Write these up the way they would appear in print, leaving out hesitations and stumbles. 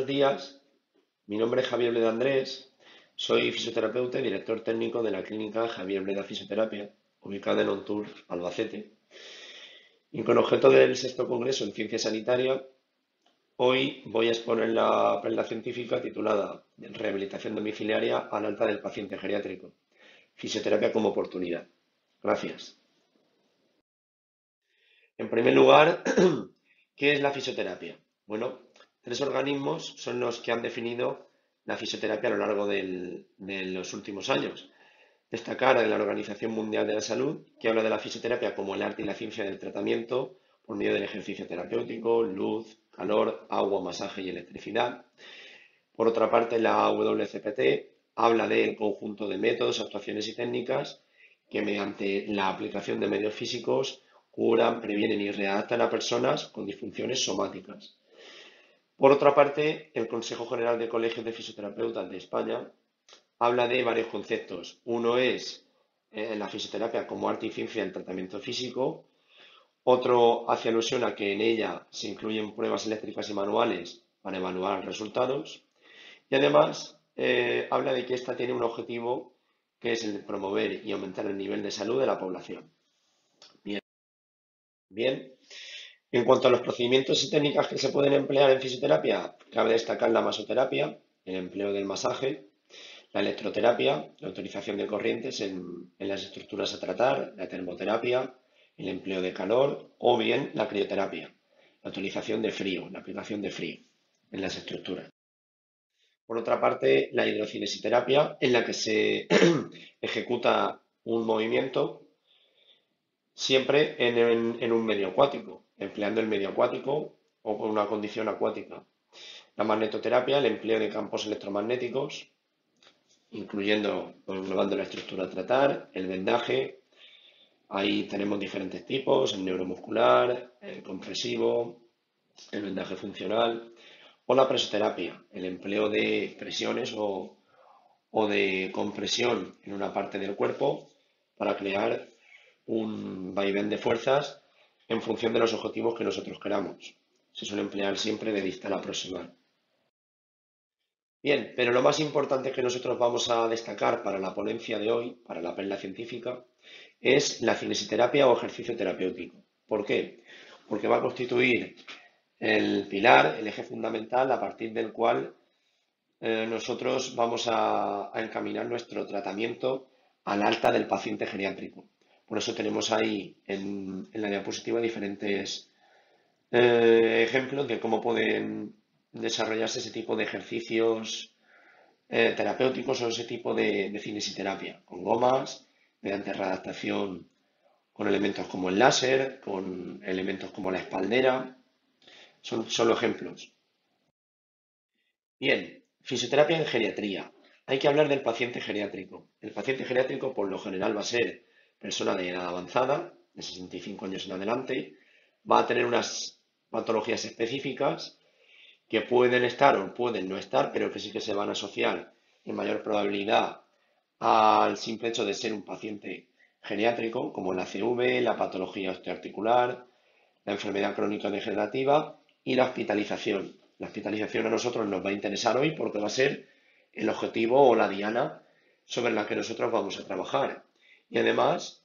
buenos días. Mi nombre es Javier Bleda Andrés. Soy fisioterapeuta y director técnico de la clínica Javier Bleda Fisioterapia, ubicada en Ontour, Albacete. Y con objeto del sexto congreso en ciencia sanitaria, hoy voy a exponer la prenda científica titulada Rehabilitación domiciliaria al alta del paciente geriátrico. Fisioterapia como oportunidad. Gracias. En primer lugar, ¿qué es la fisioterapia? Bueno, tres organismos son los que han definido la fisioterapia a lo largo de los últimos años. Destacar a la Organización Mundial de la Salud, que habla de la fisioterapia como el arte y la ciencia del tratamiento por medio del ejercicio terapéutico, luz, calor, agua, masaje y electricidad. Por otra parte, la WCPT habla del conjunto de métodos, actuaciones y técnicas que mediante la aplicación de medios físicos curan, previenen y readaptan a personas con disfunciones somáticas. Por otra parte, el Consejo General de Colegios de Fisioterapeutas de España habla de varios conceptos. Uno es la fisioterapia como arte y ciencia del tratamiento físico. Otro hace alusión a que en ella se incluyen pruebas eléctricas y manuales para evaluar resultados. Y además habla de que esta tiene un objetivo que es el de promover y aumentar el nivel de salud de la población. Bien, bien. En cuanto a los procedimientos y técnicas que se pueden emplear en fisioterapia, cabe destacar la masoterapia, el empleo del masaje, la electroterapia, la utilización de corrientes en las estructuras a tratar, la termoterapia, el empleo de calor o bien la crioterapia, la utilización de frío, la aplicación de frío en las estructuras. Por otra parte, la hidrocinesiterapia, en la que se ejecuta un movimiento siempre en un medio acuático, empleando el medio acuático o con una condición acuática. La magnetoterapia, el empleo de campos electromagnéticos, incluyendo o englobando la estructura a tratar, el vendaje. Ahí tenemos diferentes tipos, el neuromuscular, el compresivo, el vendaje funcional o la presoterapia, el empleo de presiones o de compresión en una parte del cuerpo para crear un vaivén de fuerzas en función de los objetivos que nosotros queramos. Se suele emplear siempre de distal a proximal. Bien, pero lo más importante que nosotros vamos a destacar para la ponencia de hoy, para la perla científica, es la cinesiterapia o ejercicio terapéutico. ¿Por qué? Porque va a constituir el pilar, el eje fundamental a partir del cual nosotros vamos a encaminar nuestro tratamiento al alta del paciente geriátrico. Por eso tenemos ahí en la diapositiva diferentes ejemplos de cómo pueden desarrollarse ese tipo de ejercicios terapéuticos o ese tipo de cinesiterapia, con gomas, mediante readaptación con elementos como el láser, con elementos como la espaldera. Son solo ejemplos. Bien, fisioterapia en geriatría. Hay que hablar del paciente geriátrico. El paciente geriátrico por lo general va a ser persona de edad avanzada, de 65 años en adelante, va a tener unas patologías específicas que pueden estar o pueden no estar, pero que sí que se van a asociar en mayor probabilidad al simple hecho de ser un paciente geriátrico, como la CV, la patología osteoarticular, la enfermedad crónica degenerativa y la hospitalización. La hospitalización a nosotros nos va a interesar hoy porque va a ser el objetivo o la diana sobre la que nosotros vamos a trabajar. Y además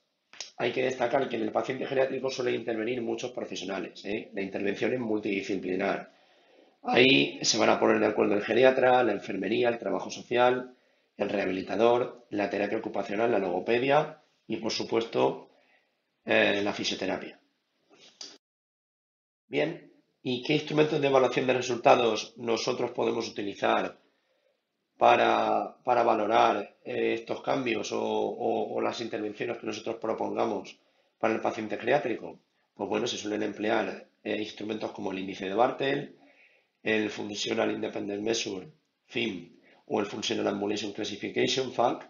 hay que destacar que en el paciente geriátrico suele intervenir muchos profesionales. La intervención es multidisciplinar. Ahí se van a poner de acuerdo el geriatra, la enfermería, el trabajo social, el rehabilitador, la terapia ocupacional, la logopedia y, por supuesto, la fisioterapia. Bien, ¿y qué instrumentos de evaluación de resultados nosotros podemos utilizar para valorar estos cambios o las intervenciones que nosotros propongamos para el paciente geriátrico? Pues bueno, se suelen emplear instrumentos como el índice de Bartel, el Functional Independent Measure, FIM, o el Functional Ambulation Classification, FAC,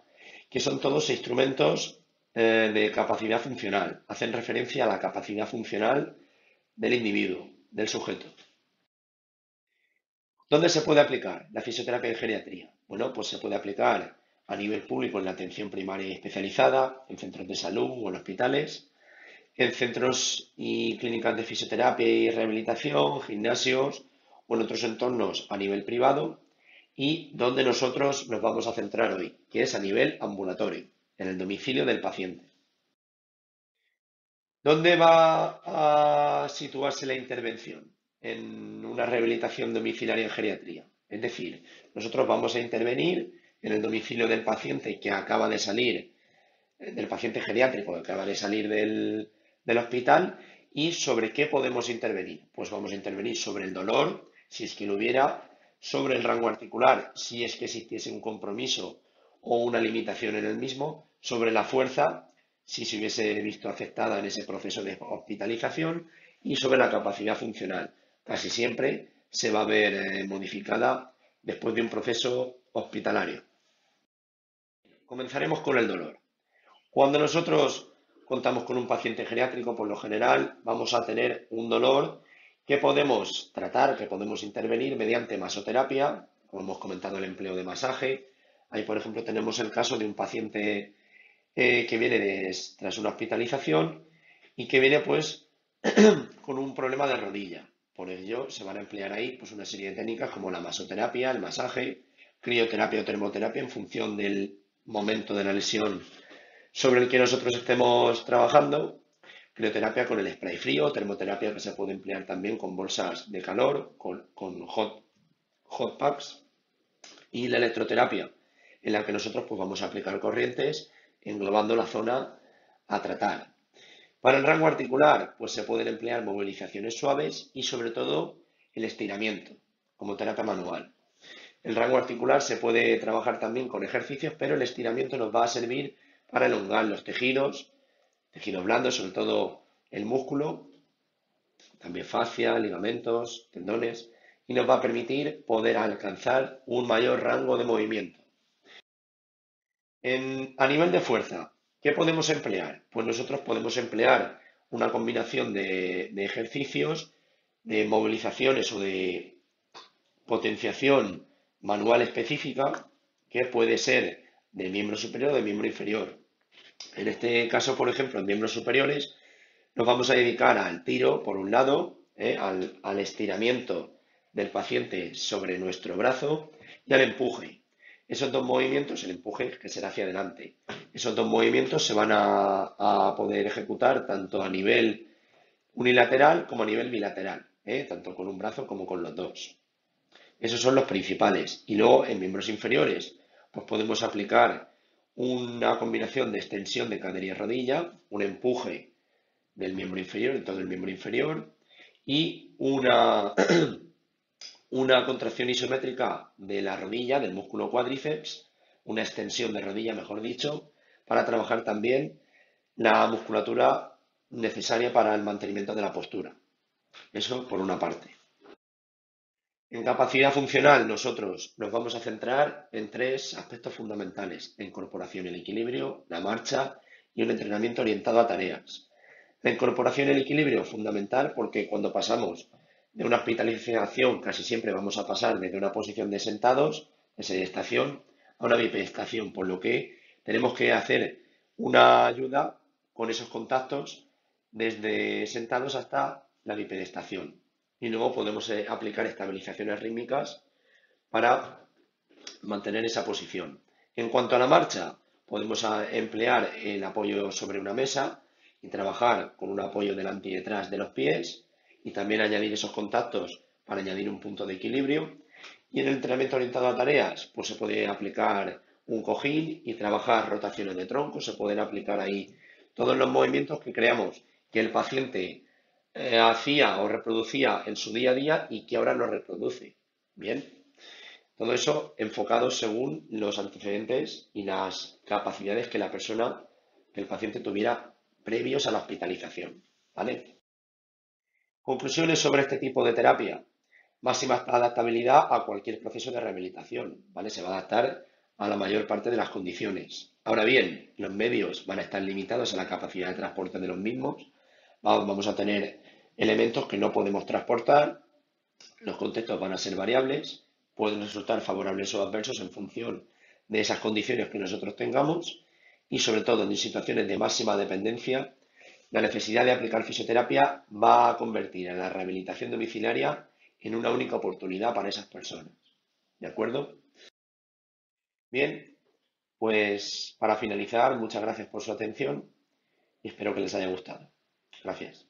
que son todos instrumentos de capacidad funcional, hacen referencia a la capacidad funcional del individuo, del sujeto. ¿Dónde se puede aplicar la fisioterapia en geriatría? Bueno, pues se puede aplicar a nivel público en la atención primaria y especializada, en centros de salud o en hospitales, en centros y clínicas de fisioterapia y rehabilitación, gimnasios o en otros entornos a nivel privado y donde nosotros nos vamos a centrar hoy, que es a nivel ambulatorio, en el domicilio del paciente. ¿Dónde va a situarse la intervención? En una rehabilitación domiciliaria en geriatría. Es decir, nosotros vamos a intervenir en el domicilio del paciente que acaba de salir, del paciente geriátrico que acaba de salir del hospital. ¿Y sobre qué podemos intervenir? Pues vamos a intervenir sobre el dolor, si es que lo hubiera, sobre el rango articular, si es que existiese un compromiso o una limitación en el mismo, sobre la fuerza, si se hubiese visto afectada en ese proceso de hospitalización, y sobre la capacidad funcional. Casi siempre se va a ver modificada después de un proceso hospitalario. Comenzaremos con el dolor. Cuando nosotros contamos con un paciente geriátrico, por lo general vamos a tener un dolor que podemos tratar, que podemos intervenir mediante masoterapia, como hemos comentado el empleo de masaje. Ahí, por ejemplo, tenemos el caso de un paciente que viene tras una hospitalización y que viene pues con un problema de rodilla. Por ello se van a emplear ahí pues una serie de técnicas como la masoterapia, el masaje, crioterapia o termoterapia en función del momento de la lesión sobre el que nosotros estemos trabajando. Crioterapia con el spray frío, termoterapia que se puede emplear también con bolsas de calor, con hot packs, y la electroterapia, en la que nosotros pues, vamos a aplicar corrientes englobando la zona a tratar. Para el rango articular, pues se pueden emplear movilizaciones suaves y sobre todo el estiramiento como terapia manual. El rango articular se puede trabajar también con ejercicios, pero el estiramiento nos va a servir para elongar los tejidos blandos, sobre todo el músculo, también fascia, ligamentos, tendones, y nos va a permitir poder alcanzar un mayor rango de movimiento. A nivel de fuerza, ¿qué podemos emplear? Pues nosotros podemos emplear una combinación de ejercicios, de movilizaciones o de potenciación manual específica, que puede ser de miembro superior o de miembro inferior. En este caso, por ejemplo, en miembros superiores, nos vamos a dedicar al tiro, por un lado, al estiramiento del paciente sobre nuestro brazo y al empuje. Esos dos movimientos, el empuje que será hacia adelante, esos dos movimientos se van a poder ejecutar tanto a nivel unilateral como a nivel bilateral, tanto con un brazo como con los dos. Esos son los principales. Y luego en miembros inferiores, pues podemos aplicar una combinación de extensión de cadera y rodilla, un empuje del miembro inferior, de todo el miembro inferior, y una contracción isométrica de la rodilla, del músculo cuádriceps, una extensión de rodilla, mejor dicho, para trabajar también la musculatura necesaria para el mantenimiento de la postura. Eso por una parte. En capacidad funcional, nosotros nos vamos a centrar en tres aspectos fundamentales: la incorporación y el equilibrio, la marcha y un entrenamiento orientado a tareas. La incorporación y el equilibrio es fundamental porque cuando pasamos de una hospitalización casi siempre vamos a pasar desde una posición de sentados, de sedestación, a una bipedestación, por lo que tenemos que hacer una ayuda con esos contactos desde sentados hasta la bipedestación. Y luego podemos aplicar estabilizaciones rítmicas para mantener esa posición. En cuanto a la marcha, podemos emplear el apoyo sobre una mesa y trabajar con un apoyo delante y detrás de los pies y también añadir esos contactos para añadir un punto de equilibrio. Y en el entrenamiento orientado a tareas, pues se puede aplicar un cojín y trabajar rotaciones de tronco. Se pueden aplicar ahí todos los movimientos que creamos que el paciente hacía o reproducía en su día a día y que ahora no reproduce. Bien, todo eso enfocado según los antecedentes y las capacidades que que el paciente tuviera previos a la hospitalización. ¿Vale? Conclusiones sobre este tipo de terapia. Máxima adaptabilidad a cualquier proceso de rehabilitación. ¿Vale? Se va a adaptar a la mayor parte de las condiciones. Ahora bien, los medios van a estar limitados a la capacidad de transporte de los mismos. Vamos a tener elementos que no podemos transportar. Los contextos van a ser variables, pueden resultar favorables o adversos en función de esas condiciones que nosotros tengamos y sobre todo en situaciones de máxima dependencia, la necesidad de aplicar fisioterapia va a convertir a la rehabilitación domiciliaria en una única oportunidad para esas personas. ¿De acuerdo? Bien, pues para finalizar, muchas gracias por su atención y espero que les haya gustado. Gracias.